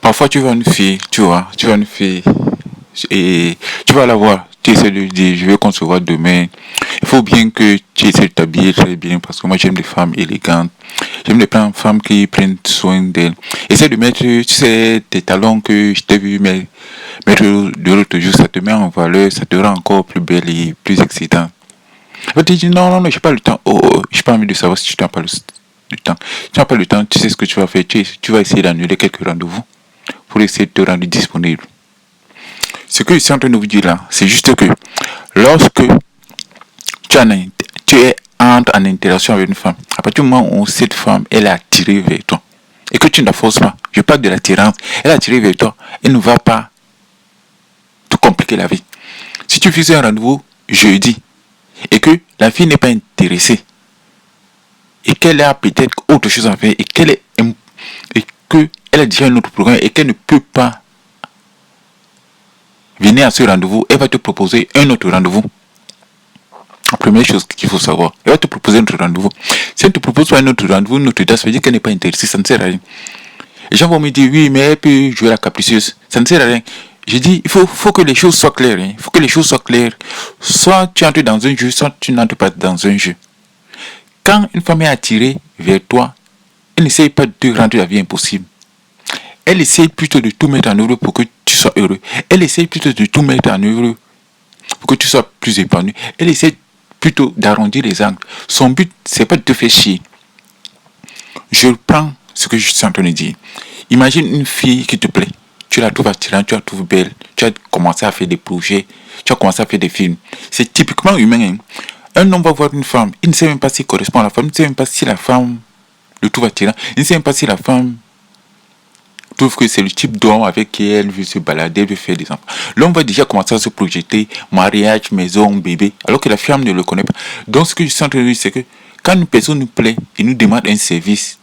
Parfois, tu vois une fille, tu vois une fille et tu vas la voir. Tu essaies de lui dire, je vais qu'on se voit demain. Il faut bien que tu essaies de t'habiller très bien parce que moi, j'aime les femmes élégantes. J'aime les femmes qui prennent soin d'elles. Essaie de mettre, tu sais, tes talons que je t'ai vu mettre de l'autre jour, ça te met en valeur, ça te rend encore plus belle et plus excitante. Elle te dit, non, non, non, j'ai pas le temps. Oh, j'ai pas envie de savoir si tu n'as pas le temps. Tu n'as pas le temps, tu sais ce que tu vas faire. Tu vas essayer d'annuler quelques rendez-vous pour essayer de te rendre disponible. Ce que je suis en train de vous dire là, c'est juste que lorsque tu es en interaction avec une femme, à partir du moment où cette femme elle est attirée vers toi et que tu ne la forces pas, je parle de l'attirance, elle est attirée vers toi, elle ne va pas te compliquer la vie. Si tu fixes un rendez-vous jeudi et que la fille n'est pas intéressée et qu'elle a peut-être autre chose à faire et qu'elle a déjà un autre programme et qu'elle ne peut pas venir à ce rendez-vous, elle va te proposer un autre rendez-vous. La première chose qu'il faut savoir, elle va te proposer un autre rendez-vous. Si elle ne te propose pas un autre rendez-vous, une autre date, ça veut dire qu'elle n'est pas intéressée, ça ne sert à rien. Les gens vont me dire, oui, mais elle peut jouer la capricieuse. Ça ne sert à rien. J'ai dit, il faut que les choses soient claires. Il faut que les choses soient claires. Soit tu entres dans un jeu, soit tu n'entres pas dans un jeu. Quand une femme est attirée vers toi, elle n'essaye pas de te rendre la vie impossible. Elle essaye plutôt de tout mettre en œuvre pour que tu sois heureux. Elle essaye plutôt de tout mettre en œuvre pour que tu sois plus épanoui. Elle essaie plutôt d'arrondir les angles. Son but, c'est pas de te faire chier. Je prends ce que je suis en train de dire. Imagine une fille qui te plaît. Tu la trouves attirante, tu la trouves belle. Tu as commencé à faire des projets. Tu as commencé à faire des films. C'est typiquement humain. Hein. Un homme va voir une femme. Il ne sait même pas s'il correspond à la femme. Il ne sait même pas si la femme le trouve attirant. Il ne sait même pas si la femme trouve que c'est le type d'homme avec qui elle veut se balader, elle veut faire des enfants. L'homme va déjà commencer à se projeter, mariage, maison, bébé, alors que la femme ne le connaît pas. Donc ce que je suis en train de dire, c'est que quand une personne nous plaît et nous demande un service,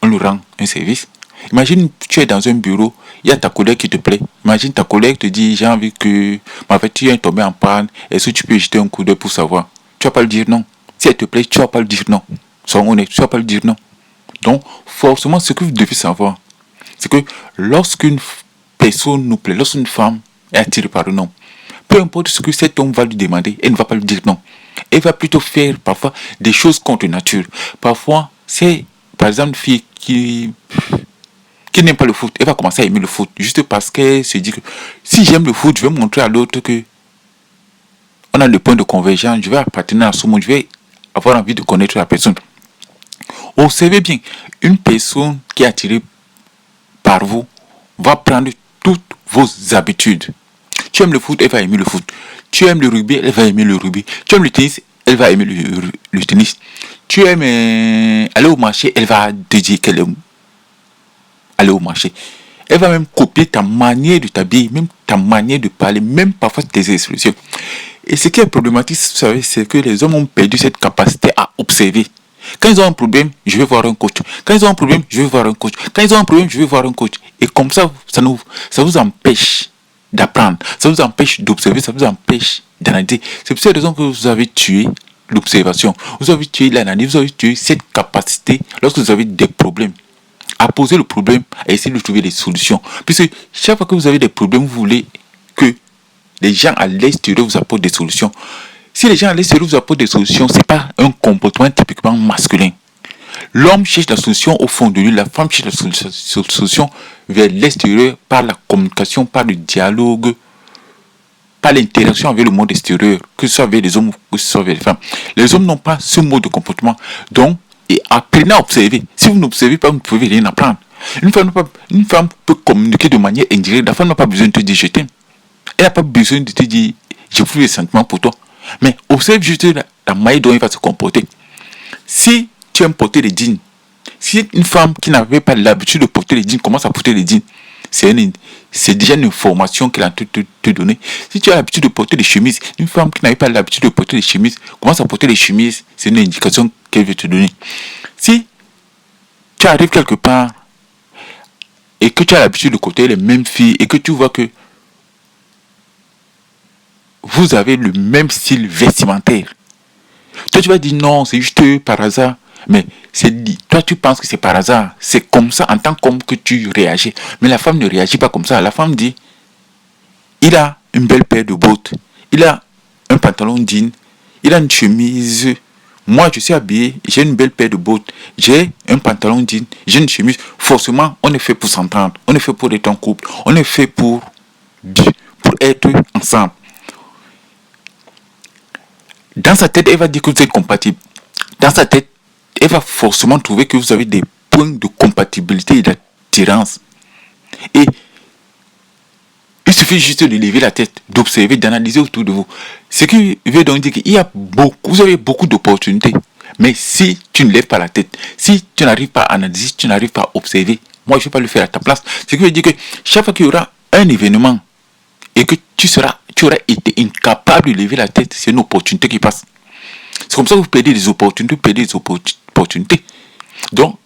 on lui rend un service. Imagine, tu es dans un bureau, il y a ta collègue qui te plaît. Imagine ta collègue te dit, j'ai envie que ma voiture est tombée en panne, est-ce que tu peux jeter un coup d'œil pour savoir? Tu vas pas le dire non. Si elle te plaît, tu vas pas le dire non. Sois honnête, tu vas pas le dire non. Donc, forcément, ce que vous devez savoir, c'est que lorsqu'une personne nous plaît, lorsqu'une femme est attirée par un homme, peu importe ce que cet homme va lui demander, elle ne va pas lui dire non. Elle va plutôt faire parfois des choses contre nature. Parfois, c'est par exemple une fille qui n'aime pas le foot, elle va commencer à aimer le foot juste parce qu'elle se dit que si j'aime le foot, je vais montrer à l'autre que on a le point de convergence, je vais appartenir à ce monde, je vais avoir envie de connaître la personne. Observez bien, une personne qui est attirée par vous va prendre toutes vos habitudes. Tu aimes le foot, elle va aimer le foot. Tu aimes le rugby, elle va aimer le rugby. Tu aimes le tennis, elle va aimer le tennis. Tu aimes aller au marché, elle va te dire qu'elle aime aller au marché. Elle va même copier ta manière de t'habiller, même ta manière de parler, même parfois tes expressions. Et ce qui est problématique, vous savez, c'est que les hommes ont perdu cette capacité à observer. Quand ils ont un problème, je vais voir un coach. Quand ils ont un problème, je vais voir un coach. Quand ils ont un problème, je vais voir un coach. Et comme ça, ça vous empêche d'apprendre. Ça vous empêche d'observer. Ça vous empêche d'analyser. C'est pour cette raison que vous avez tué l'observation. Vous avez tué l'analyse. Vous avez tué cette capacité, lorsque vous avez des problèmes, à poser le problème, à essayer de trouver des solutions. Puisque chaque fois que vous avez des problèmes, vous voulez que les gens à l'extérieur vous apportent des solutions. Si les gens à l'extérieur vous apportent des solutions, ce n'est pas un comportement typiquement masculin. L'homme cherche la solution au fond de lui, la femme cherche la solution vers l'extérieur par la communication, par le dialogue, par l'interaction avec le monde extérieur, que ce soit avec les hommes ou que ce soit avec les femmes. Les hommes n'ont pas ce mode de comportement. Donc, et apprenez à observer. Si vous n'observez pas, vous ne pouvez rien apprendre. Une femme peut communiquer de manière indirecte. La femme n'a pas besoin de te dire je t'aime. Elle n'a pas besoin de te dire j'ai plus de sentiments pour toi. Mais observe juste la manière dont il va se comporter. Si tu aimes porter les jeans, si une femme qui n'avait pas l'habitude de porter les jeans commence à porter les jeans, c'est déjà une information qu'elle a te donner. Si tu as l'habitude de porter des chemises, une femme qui n'avait pas l'habitude de porter les chemises commence à porter les chemises, c'est une indication qu'elle veut te donner. Si tu arrives quelque part et que tu as l'habitude de côtoyer les mêmes filles et que tu vois que vous avez le même style vestimentaire, toi tu vas dire non, c'est juste par hasard. Mais toi, tu penses que c'est par hasard. C'est comme ça, en tant qu'homme, que tu réagis. Mais la femme ne réagit pas comme ça. La femme dit, il a une belle paire de bottes, il a un pantalon jean, il a une chemise. Moi, je suis habillé, j'ai une belle paire de bottes, j'ai un pantalon jean, j'ai une chemise. Forcément, on est fait pour s'entendre, on est fait pour être en couple, on est fait pour être ensemble. Dans sa tête, elle va dire que vous êtes compatible. Dans sa tête, elle va forcément trouver que vous avez des points de compatibilité et d'attirance. Et il suffit juste de lever la tête, d'observer, d'analyser autour de vous. Ce qui veut donc dire qu'il y a vous avez beaucoup d'opportunités. Mais si tu ne lèves pas la tête, si tu n'arrives pas à analyser, si tu n'arrives pas à observer, moi je ne vais pas le faire à ta place. Ce qui veut dire que chaque fois qu'il y aura un événement et que tu auras été incapable de lever la tête, c'est une opportunité qui passe. C'est comme ça que vous perdez des opportunités, Donc,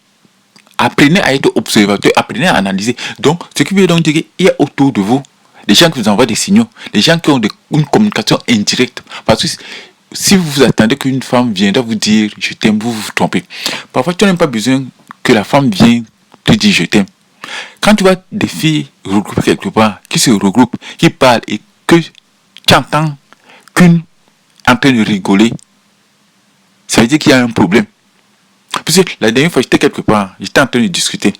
apprenez à être observateur, apprenez à analyser. Donc, ce qui veut donc dire qu'il y a autour de vous des gens qui vous envoient des signaux, des gens qui ont une communication indirecte. Parce que si vous attendez qu'une femme vienne vous dire je t'aime, vous vous trompez. Parfois, tu n'as même pas besoin que la femme vienne te dire je t'aime. Quand tu vois des filles regroupées quelque part, qui se regroupent, qui parlent et que tu entends qu'une en train de rigoler, ça veut dire qu'il y a un problème. Parce que la dernière fois, j'étais quelque part, j'étais en train de discuter.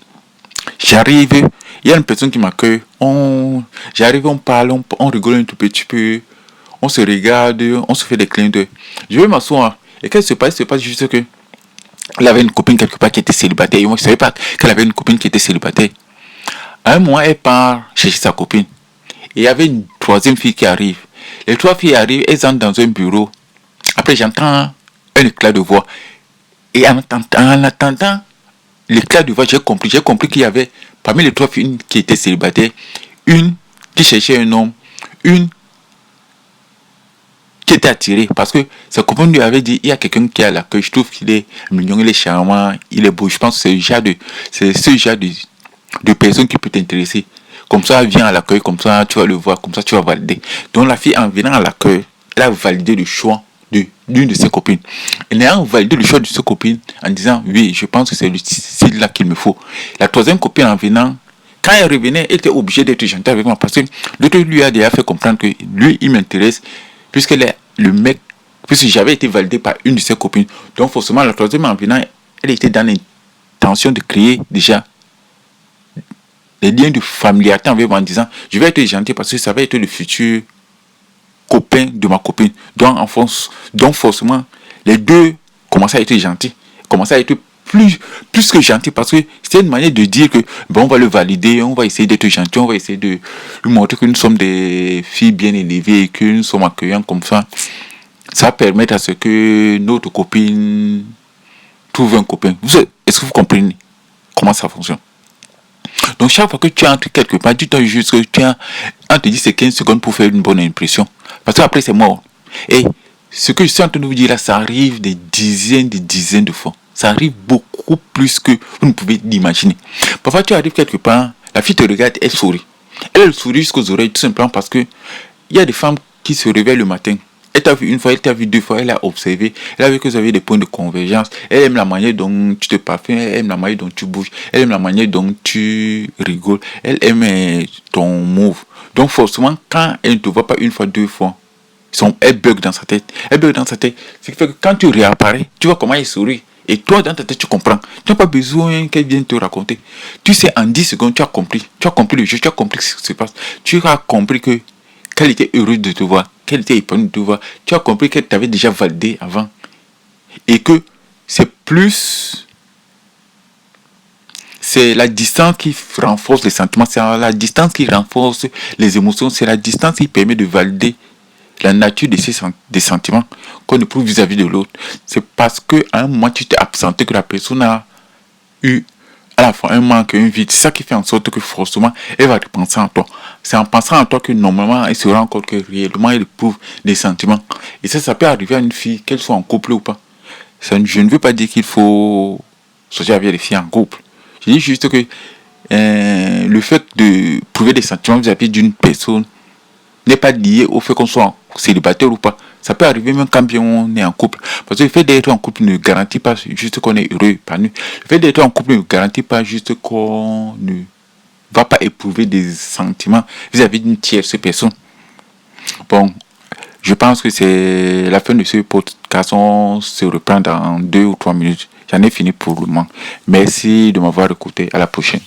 J'arrive, il y a une personne qui m'accueille. J'arrive, on parle, on rigole un tout petit peu. On se regarde, on se fait des clins d'œil. Je vais m'asseoir. Et qu'est-ce qui se passe? Il se passe juste que elle avait une copine quelque part qui était célibataire. Et moi, je ne savais pas qu'elle avait une copine qui était célibataire. À un moment, elle part chercher sa copine. Et il y avait une troisième fille qui arrive. Les trois filles arrivent, elles entrent dans un bureau. Après, j'entends un éclat de voix. Et en attendant l'éclat de voix, j'ai compris qu'il y avait parmi les trois filles une qui était célibataire, une qui cherchait un homme, une qui était attirée parce que sa copine lui avait dit il y a quelqu'un qui est à l'accueil, je trouve qu'il est mignon, il est charmant, il est beau. Je pense que c'est ce genre de personne qui peut t'intéresser. Comme ça, viens à l'accueil, comme ça tu vas le voir, comme ça tu vas valider. Donc la fille, en venant à l'accueil, elle a validé le choix d'une de ses copines. Elle a validé le choix de ses copines en disant oui, je pense que c'est là qu'il me faut. La troisième copine, en venant, quand elle revenait, elle était obligée d'être gentille avec moi parce que l'autre lui a déjà fait comprendre que lui, il m'intéresse puisqu'elle est le mec, puisque j'avais été validé par une de ses copines. Donc forcément, la troisième, en venant, elle était dans l'intention de créer déjà des liens de familiarité avec moi en disant je vais être gentil parce que ça va être le futur copain de ma copine. Donc forcément, les deux commençaient à être gentils, commençaient à être plus que gentils parce que c'était une manière de dire que bon, on va le valider, on va essayer d'être gentil, on va essayer de lui montrer que nous sommes des filles bien élevées et que nous sommes accueillants comme ça. Ça va permettre à ce que notre copine trouve un copain. Est-ce que vous comprenez comment ça fonctionne? Donc chaque fois que tu entres quelque part, tu t'as juste que on te dit c'est 15 secondes pour faire une bonne impression. Parce que après c'est mort. Et ce que je suis en train de vous dire là, ça arrive des dizaines de fois. Ça arrive beaucoup plus que vous ne pouvez l'imaginer. Parfois tu arrives quelque part, la fille te regarde, elle sourit. Elle sourit jusqu'aux oreilles tout simplement parce que il y a des femmes qui se réveillent le matin. Elle t'a vu une fois, elle t'a vu deux fois, elle a observé, elle a vu que vous avez des points de convergence, elle aime la manière dont tu te parfumes, elle aime la manière dont tu bouges, elle aime la manière dont tu rigoles, elle aime ton move. Donc forcément, quand elle ne te voit pas une fois, deux fois, elle bug dans sa tête. Elle bug dans sa tête. Ce qui fait que quand tu réapparais, tu vois comment elle sourit. Et toi, dans ta tête, tu comprends. Tu n'as pas besoin qu'elle vienne te raconter. Tu sais, en 10 secondes, tu as compris. Tu as compris le jeu, tu as compris ce qui se passe. Tu as compris qu'elle était heureuse de te voir, qu'elle était épanouie de te voir. Tu as compris qu'elle t'avait déjà validé avant. Et que c'est la distance qui renforce les sentiments, c'est la distance qui renforce les émotions, c'est la distance qui permet de valider la nature des sentiments qu'on éprouve vis-à-vis de l'autre. C'est parce qu'à un moment, tu t'es absenté que la personne a eu à la fois un manque et un vide. C'est ça qui fait en sorte que forcément, elle va repenser en toi. C'est en pensant en toi que normalement, elle se rend compte que réellement, elle éprouve des sentiments. Et ça peut arriver à une fille, qu'elle soit en couple ou pas. Je ne veux pas dire qu'il faut sortir avec les filles en couple. Je dis juste que le fait de prouver des sentiments vis-à-vis d'une personne n'est pas lié au fait qu'on soit célibataire ou pas. Ça peut arriver même quand bien on est en couple. Parce que le fait d'être en couple ne garantit pas juste qu'on est heureux, épanoui. Le fait d'être en couple ne garantit pas juste qu'on ne va pas éprouver des sentiments vis-à-vis d'une tierce personne. Bon, je pense que c'est la fin de ce podcast. On se reprend dans 2 ou 3 minutes. J'en ai fini pour le moment. Merci de m'avoir écouté. À la prochaine.